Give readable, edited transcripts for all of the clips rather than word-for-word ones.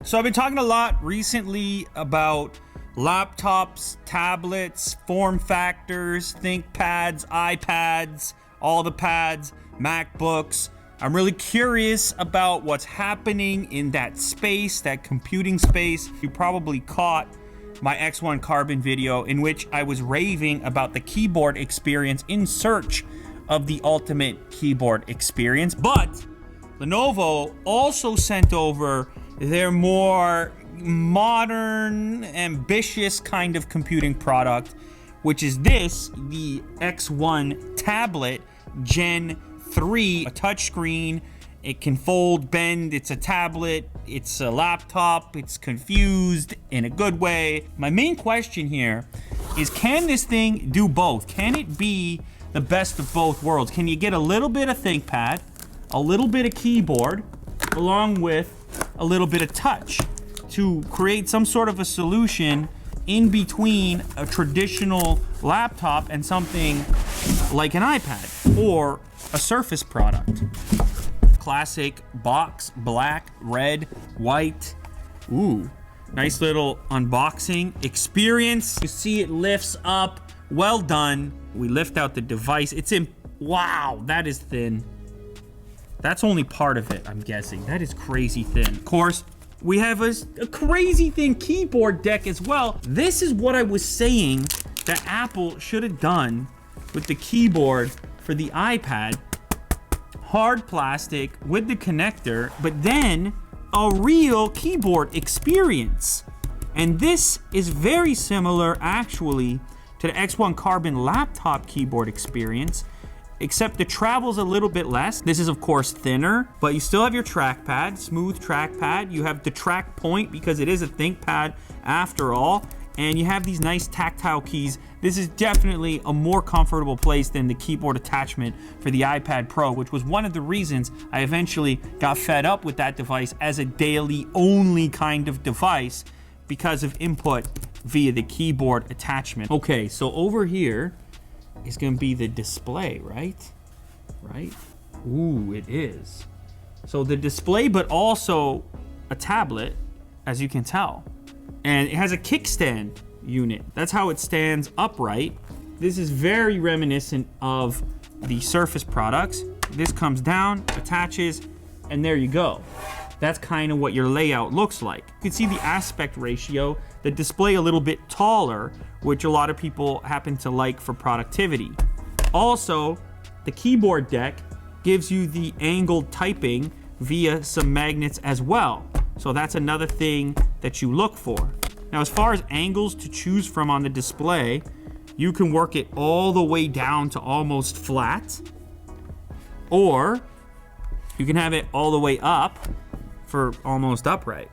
So I've been talking a lot recently about laptops, tablets, form factors, ThinkPads, iPads, all the pads, MacBooks. I'm really curious about what's happening in that space, that computing space. You probably caught my X1 Carbon video in which I was raving about the keyboard experience in search of the ultimate keyboard experience. But Lenovo also sent over their more modern, ambitious kind of computing product, which is this, the X1 tablet Gen 3, a touchscreen. It can fold, bend, it's a tablet, it's a laptop, it's confused in a good way. My main question here is, can this thing do both? Can it be the best of both worlds? Can you get a little bit of ThinkPad, a little bit of keyboard, along with a little bit of touch to create some sort of a solution in between a traditional laptop and something like an iPad or a Surface product? Classic box, black, red, white. Ooh, nice little unboxing experience. You see it lifts up, well done. We lift out the device. It's in, wow, that is thin. That's only part of it, I'm guessing. That is crazy thin. Of course, we have a crazy thin keyboard deck as well. This is what I was saying that Apple should have done with the keyboard for the iPad. Hard plastic with the connector, but then a real keyboard experience. And this is very similar, actually, to the X1 Carbon laptop keyboard experience, except the travel's a little bit less. This is, of course, thinner, but you still have your trackpad, smooth trackpad. You have the track point because it is a ThinkPad after all, and you have these nice tactile keys. This is definitely a more comfortable place than the keyboard attachment for the iPad Pro, which was one of the reasons I eventually got fed up with that device as a daily only kind of device because of input via the keyboard attachment. Okay, so over here is gonna be the display, right? Right? Ooh, it is. So the display, but also a tablet, as you can tell. And it has a kickstand unit. That's how it stands upright. This is very reminiscent of the Surface products. This comes down, attaches, and there you go. That's kind of what your layout looks like. You can see the aspect ratio, the display a little bit taller, which a lot of people happen to like for productivity. Also, the keyboard deck gives you the angled typing via some magnets as well. So that's another thing that you look for. Now, as far as angles to choose from on the display, you can work it all the way down to almost flat, or you can have it all the way up for almost upright.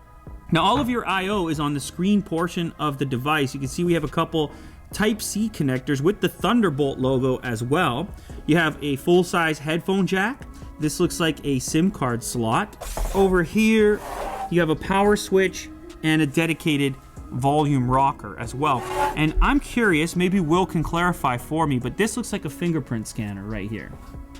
Now, all of your I/O is on the screen portion of the device. You can see we have a couple Type-C connectors with the Thunderbolt logo as well. You have a full-size headphone jack. This looks like a SIM card slot. Over here, you have a power switch and a dedicated volume rocker as well. And I'm curious, maybe Will can clarify for me, but this looks like a fingerprint scanner right here.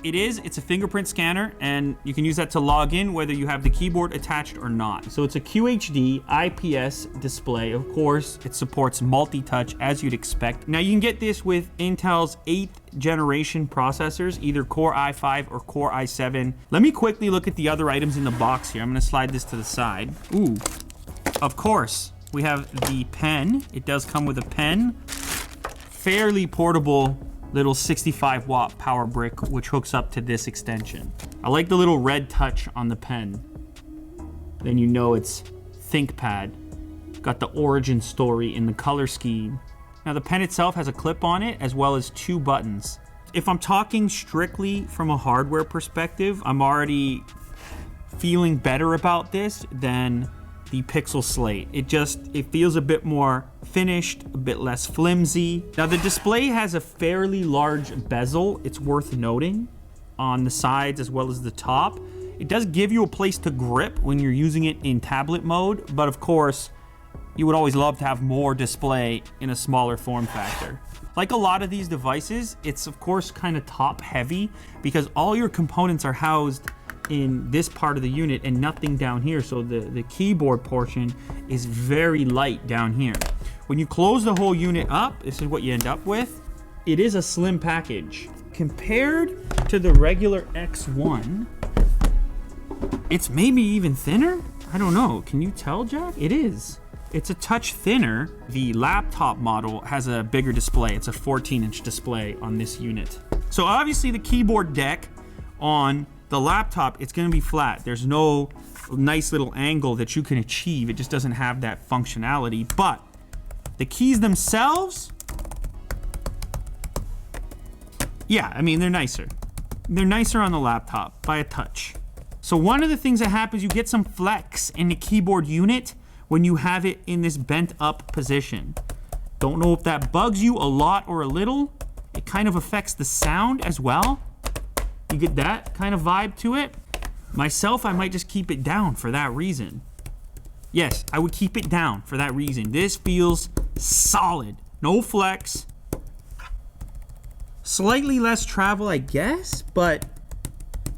It's a fingerprint scanner, and you can use that to log in whether you have the keyboard attached or not. So it's a QHD IPS display. Of course, it supports multi-touch as you'd expect. Now you can get this with Intel's 8th generation processors, either Core i5 or Core i7. Let me quickly look at the other items in the box here. I'm gonna slide this to the side. Ooh, of course, we have the pen. It does come with a pen. Fairly portable little 65-watt power brick, which hooks up to this extension. I like the little red touch on the pen. Then you know it's ThinkPad. Got the origin story in the color scheme. Now the pen itself has a clip on it, as well as 2 buttons. If I'm talking strictly from a hardware perspective, I'm already feeling better about this than the Pixel Slate. It feels a bit more finished, a bit less flimsy. Now the display has a fairly large bezel, it's worth noting, on the sides as well as the top. It does give you a place to grip when you're using it in tablet mode, but of course, you would always love to have more display in a smaller form factor. Like a lot of these devices, it's of course kind of top heavy because all your components are housed in this part of the unit and nothing down here. So the keyboard portion is very light down here. When you close the whole unit up, this is what you end up with. It is a slim package. Compared to the regular X1, it's maybe even thinner? I don't know. Can you tell, Jack? It is. It's a touch thinner. The laptop model has a bigger display. It's a 14-inch display on this unit. So obviously the keyboard deck on the laptop, it's gonna be flat. There's no nice little angle that you can achieve. It just doesn't have that functionality. But the keys themselves, yeah, I mean, they're nicer. They're nicer on the laptop by a touch. So one of the things that happens, you get some flex in the keyboard unit when you have it in this bent up position. Don't know if that bugs you a lot or a little. It kind of affects the sound as well. You get that kind of vibe to it. Myself, I might just keep it down for that reason. Yes, I would keep it down for that reason. This feels solid. No flex. Slightly less travel, I guess, but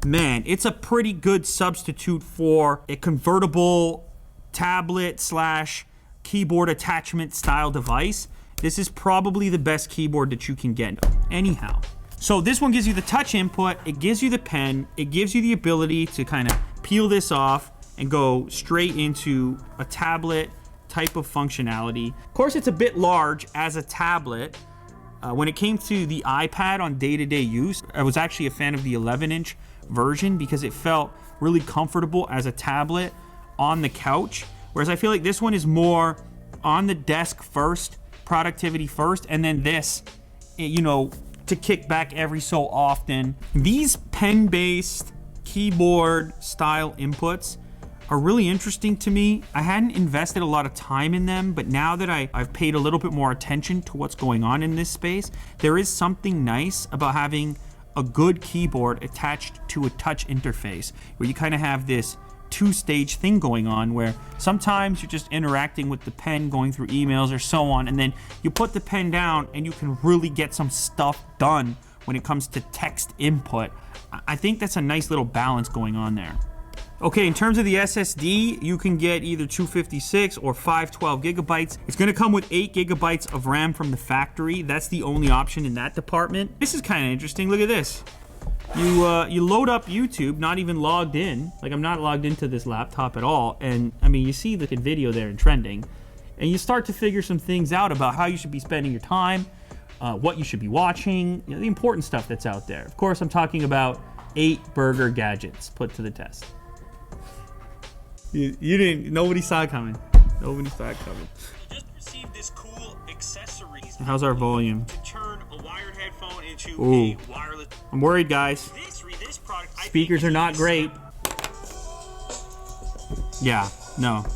man, it's a pretty good substitute for a convertible tablet slash keyboard attachment style device. This is probably the best keyboard that you can get. Anyhow, so this one gives you the touch input, it gives you the pen, it gives you the ability to kind of peel this off and go straight into a tablet type of functionality. Of course, it's a bit large as a tablet. When it came to the iPad on day-to-day use, I was actually a fan of the 11-inch version because it felt really comfortable as a tablet on the couch. Whereas I feel like this one is more on the desk first, productivity first, and then this, you know, to kick back every so often. These pen-based keyboard style inputs are really interesting to me. I hadn't invested a lot of time in them, but now that I've paid a little bit more attention to what's going on in this space, there is something nice about having a good keyboard attached to a touch interface where you kind of have this two-stage thing going on where sometimes you're just interacting with the pen, going through emails or so on, and then you put the pen down and you can really get some stuff done when it comes to text input. I think that's a nice little balance going on there. Okay, in terms of the SSD, you can get either 256 or 512 gigabytes. It's gonna come with 8 gigabytes of RAM from the factory. That's the only option in that department. This is kind of interesting. Look at this. You load up YouTube, not even logged in. Like, I'm not logged into this laptop at all. And I mean, you see the video there in trending, and you start to figure some things out about how you should be spending your time, what you should be watching, you know, the important stuff that's out there. Of course, I'm talking about 8 burger gadgets put to the test. You didn't, nobody saw it coming. Nobody saw it coming. Just received this cool accessories. How's our volume? To turn a wired headphone into Ooh. a wireless. I'm worried, guys. This product, Speakers are not great. Yeah, no.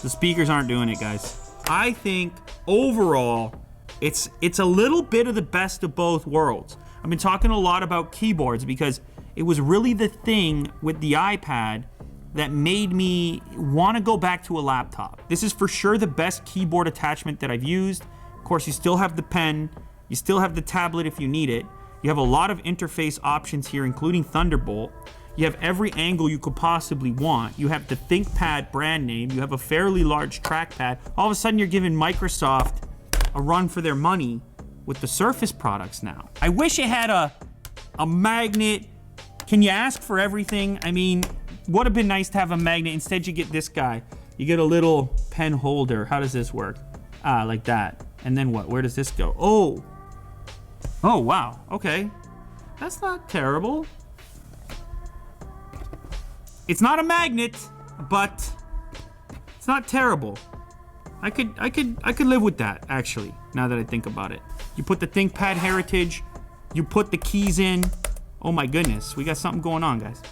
The speakers aren't doing it, guys. I think overall, it's a little bit of the best of both worlds. I've been talking a lot about keyboards because it was really the thing with the iPad that made me want to go back to a laptop. This is for sure the best keyboard attachment that I've used. Of course, you still have the pen, you still have the tablet if you need it. You have a lot of interface options here, including Thunderbolt. You have every angle you could possibly want. You have the ThinkPad brand name. You have a fairly large trackpad. All of a sudden, you're giving Microsoft a run for their money with the Surface products now. I wish it had a magnet. Can you ask for everything? I mean, would have been nice to have a magnet. Instead, you get this guy. You get a little pen holder. How does this work? Ah, like that. And then what? Where does this go? Oh. Oh, wow. Okay. That's not terrible. It's not a magnet, but it's not terrible. I could live with that, actually, now that I think about it. You put the ThinkPad heritage, you put the keys in. Oh my goodness, we got something going on, guys.